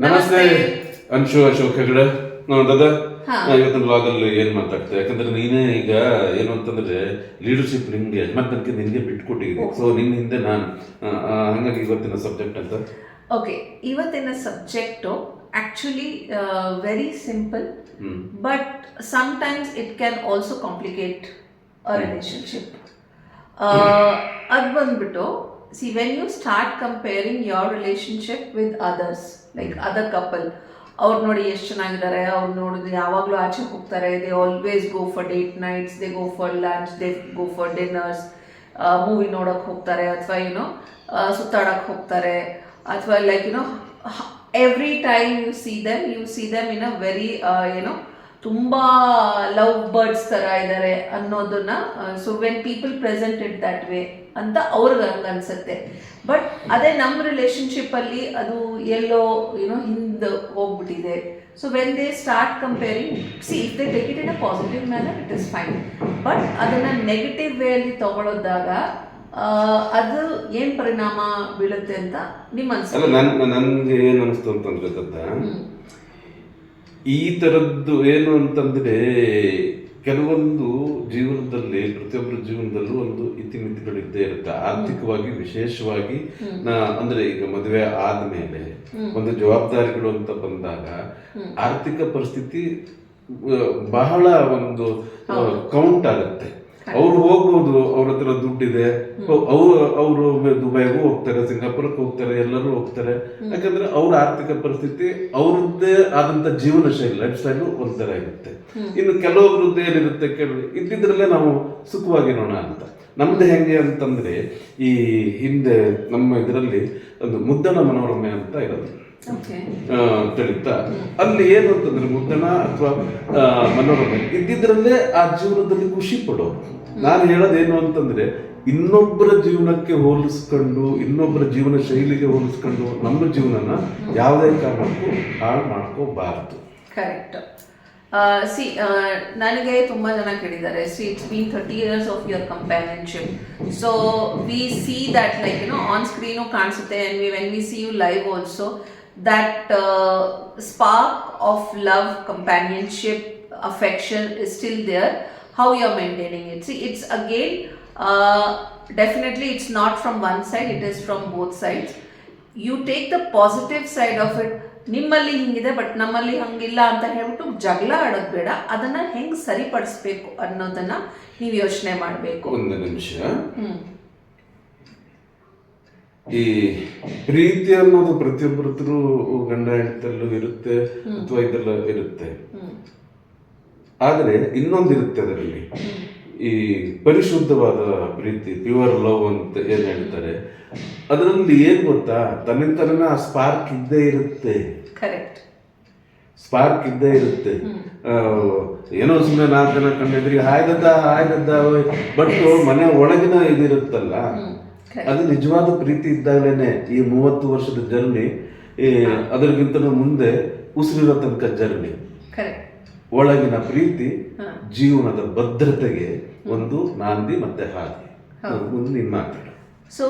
ನಮಸ್ತೆ ಅನ್ಶು ಅಶೋಕ್ ಹೆಗಡೆ ದಾದಾ. ಹಾ. ಇವತ್ತಿನ ಬ್ಲಾಗಲ್ಲಿ ಏನು ಮಾತಾಡ್ತೆ, ಯಾಕಂದ್ರೆ ನೀನೇ ಈಗ ಏನು ಅಂತಂದ್ರೆ ಲೀಡರ್ಶಿಪ್ ನಿಮ್ಗೆ ಯಜಮಾನ್ತನಕ್ಕೆ ನಿನ್ಗೆ ಬಿಟ್ಕೊಟ್ಟಿದ್ದೀನಿ. ಸೊ ನಿನ್ನ ಹಿಂದೆ ನಾನು ಹಂಗಾಗಿ ಇವತ್ತಿನ ಸಬ್ಜೆಕ್ಟ್ ಅಂತ ಓಕೆ, ಇವತ್ತಿನ subject actually very simple, but sometimes it can also complicate a relationship. ಅದು ಬಂದ್ಬಿಟ್ಟು see when you start comparing your relationship with others, like other couple, ಅವ್ರು ನೋಡಿ ಎಷ್ಟು ಚೆನ್ನಾಗಿದ್ದಾರೆ, ಅವ್ರು ನೋಡಿದ್ರೆ ಯಾವಾಗಲೂ ಆಚೆ ಹೋಗ್ತಾರೆ, they always go for date nights, they go for lunch, they go for dinners, movie ನೋಡೋಕೆ ಹೋಗ್ತಾರೆ, ಅಥವಾ ಏನೋ ಸುತ್ತಾಡೋಕೆ ಹೋಗ್ತಾರೆ, ಅಥವಾ like you know every time you see them in a very ಏನೋ ತುಂಬ ಲವ್ ಬರ್ಡ್ಸ್ ಥರ ಇದ್ದಾರೆ ಅನ್ನೋದನ್ನ. So when people present it that way ಅಂತ ಅವ್ರಿಗೆ ಹಂಗೆ ಅನ್ಸುತ್ತೆ. ಬಟ್ ಅದೇ ನಮ್ಮ ರಿಲೇಶನ್ಶಿಪ್ಪಲ್ಲಿ ಅದು ಎಲ್ಲೋ ಏನೋ ಹಿಂದೆ ಹೋಗ್ಬಿಟ್ಟಿದೆ. So when they start comparing, C if they take it in a positive manner it is fine, but ಅದನ್ನು ನೆಗೆಟಿವ್ ವೇಯಲ್ಲಿ ತಗೊಳ್ಳೋದಾಗ ಅದು ಏನು ಪರಿಣಾಮ ಬೀಳುತ್ತೆ ಅಂತ ನಿಮ್ಮ ಅಲ್ಲ. ನನಗೆ ಏನು ಅನಿಸ್ತು ಅಂತಂದ್ರೆ ದತ್ತ, ಈ ಥರದ್ದು ಏನು ಅಂತಂದ್ರೆ ಕೆಲವೊಂದು ಜೀವನದಲ್ಲಿ, ಪ್ರತಿಯೊಬ್ಬರ ಜೀವನದಲ್ಲೂ ಒಂದು ಇತಿಮಿತಿಗಳಿದ್ದೇ ಇರುತ್ತೆ. ಆರ್ಥಿಕವಾಗಿ ವಿಶೇಷವಾಗಿ ಅಂದ್ರೆ ಈಗ ಮದುವೆ ಆದ್ಮೇಲೆ ಒಂದು ಜವಾಬ್ದಾರಿಗಳು ಅಂತ ಬಂದಾಗ ಆರ್ಥಿಕ ಪರಿಸ್ಥಿತಿ ಬಹಳ ಒಂದು ಕೌಂಟ್ ಆಗುತ್ತೆ. ಅವ್ರು ಹೋಗ್ಬೋದು, ಅವ್ರ ಹತ್ರ ದುಡ್ಡಿದೆ, ಅವರು ದುಬೈಗೂ ಹೋಗ್ತಾರೆ, ಸಿಂಗಾಪುರಕ್ಕೆ ಹೋಗ್ತಾರೆ, ಎಲ್ಲರೂ ಹೋಗ್ತಾರೆ. ಯಾಕಂದ್ರೆ ಅವ್ರ ಆರ್ಥಿಕ ಪರಿಸ್ಥಿತಿ, ಅವ್ರದ್ದೇ ಆದಂತ ಜೀವನ ಶೈಲಿ, ಲೈಫ್ ಸ್ಟೈಲು ಒಂಥರ ಇರುತ್ತೆ. ಇನ್ನು ಕೆಲವೊಬ್ರದ್ದು ಏನಿರುತ್ತೆ, ಇದ್ದಿದ್ರಲ್ಲೇ ನಾವು ಸುಖವಾಗಿರೋಣ ಅಂತ. ನಮ್ದು ಹೆಂಗೆ ಅಂತಂದ್ರೆ, ಈ ಹಿಂದೆ ನಮ್ಮ ಇದರಲ್ಲಿ ಒಂದು ಮುದ್ದಣ ಮನೋರಮೆ ಅಂತ ಇರೋದು ತಿಳಿತಾ. ಅಲ್ಲಿ ಏನು ಅಂತಂದ್ರೆ ಮುದ್ದಣ ಅಥವಾ ಮನೋರಮೆ ಇದ್ದಿದ್ರಲ್ಲೇ ಆ ಜೀವನದಲ್ಲಿ ಖುಷಿ ಪಡೋರು. ನಾನು ಹೇಳೋದೇನು ಅಂತಂದ್ರೆ, ಇನ್ನೊಬ್ಬರ ಜೀವನಕ್ಕೆ ಹೋಲಿಸ್ಕೊಂಡು, ಇನ್ನೊಬ್ಬರ ಜೀವನ ಶೈಲಿಗೆ ಹೋಲಿಸ್ಕೊಂಡು ನಮ್ಮ ಜೀವನನ ಯಾವುದೇ ಕಾರಣಕ್ಕೂ ಹಾಳು ಮಾಡ್ಕೋಬಾರ್ದು. ಕರೆಕ್ಟ್. ಸಿ ನನಗೆ ತುಂಬ ಜನ ಕೇಳಿದ್ದಾರೆ, see it's been 30 years of your companionship, so we see that like you know on screen ಕಾಣಿಸುತ್ತೆ, and when we see you live also, that spark of love, companionship, affection is still there. How you are maintaining it? See, it's again definitely it's not from one side, it is from both sides. You take the positive side of it. ನಿಮ್ಮಲ್ಲಿ ಹಿಂಗಿದೆ but ನಮ್ಮಲ್ಲಿ ಹಂಗಿಲ್ಲ ಅಂತ ಹೇಳ್ಬಿಟ್ಟು ಜಗಳ ಆಡೋದು ಬೇಡ. ಅದನ್ನ ಹೆಂಗೆ ಸರಿಪಡಿಸ್ಬೇಕು ಅನ್ನೋದನ್ನ ನೀವು ಯೋಚನೆ ಮಾಡಬೇಕು. ಒಂದು ನಿಮಿಷ. ಈ ಪ್ರೀತಿ ಅನ್ನೋದು ಪ್ರತಿಯೊಬ್ಬರತ್ರ ಗಂಡ ಹೆಂಡತಿಯಲ್ಲೂ ಇರುತ್ತೆ, ಅಥವಾ ಇದೆಲ್ಲ ಇರುತ್ತೆ. ಆದ್ರೆ ಇನ್ನೊಂದಿರುತ್ತೆ ಅದರಲ್ಲಿ, ಈ ಪರಿಶುದ್ಧವಾದ ಪ್ರೀತಿ, ಪ್ಯೂರ್ ಲವ್ ಅಂತ ಏನ್ ಹೇಳ್ತಾರೆ, ಅದರಲ್ಲಿ ಏನ್ ಗೊತ್ತಾ, ತನ್ನಿಂತನ ಆ ಸ್ಪಾರ್ಕ್ ಇದ್ದೇ ಇರುತ್ತೆ. ಕರೆಕ್ಟ್, ಸ್ಪಾರ್ಕ್ ಇದ್ದೇ ಇರುತ್ತೆ. ಏನೋ ಸುಮ್ಮನೆ 4 ಜನ ಕಂಡಿದ್ರಿ ಹಾಯ್ದದ್ದ ಬಟ್ ಮನೆ ಒಳಗಿನ ಇದಿರುತ್ತಲ್ಲ, ಅದು ನಿಜವಾದ ಪ್ರೀತಿ ಇದ್ದಾಗಲೇನೆ ಈ 30 ವರ್ಷದ ಜರ್ನಿ, ಅದರಿಗಿಂತ ಮುಂದೆ ಉಸಿರಿರೋ ತನಕ ಜರ್ನಿ. ಒಳಗಿನ ಪ್ರೀತಿ ಜೀವನದ ಭದ್ರತೆಗೆ ಒಂದು ನಾಂದಿ ಮತ್ತೆ ಹಾದಿ. ಮುಂದೆ ನೀನ್ ಮಾತಾಡ. So,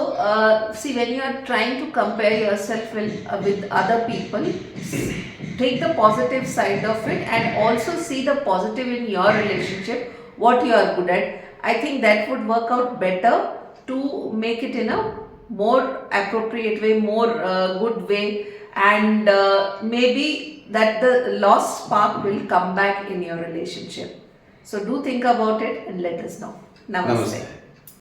see, when you are trying to compare yourself with other people, take the positive side of it and also see the positive in your relationship, what you are good at. I think that would work out better to make it in a more appropriate way, more good way, and maybe that the lost spark will come back in your relationship. So do think about it and let us know. Namaste.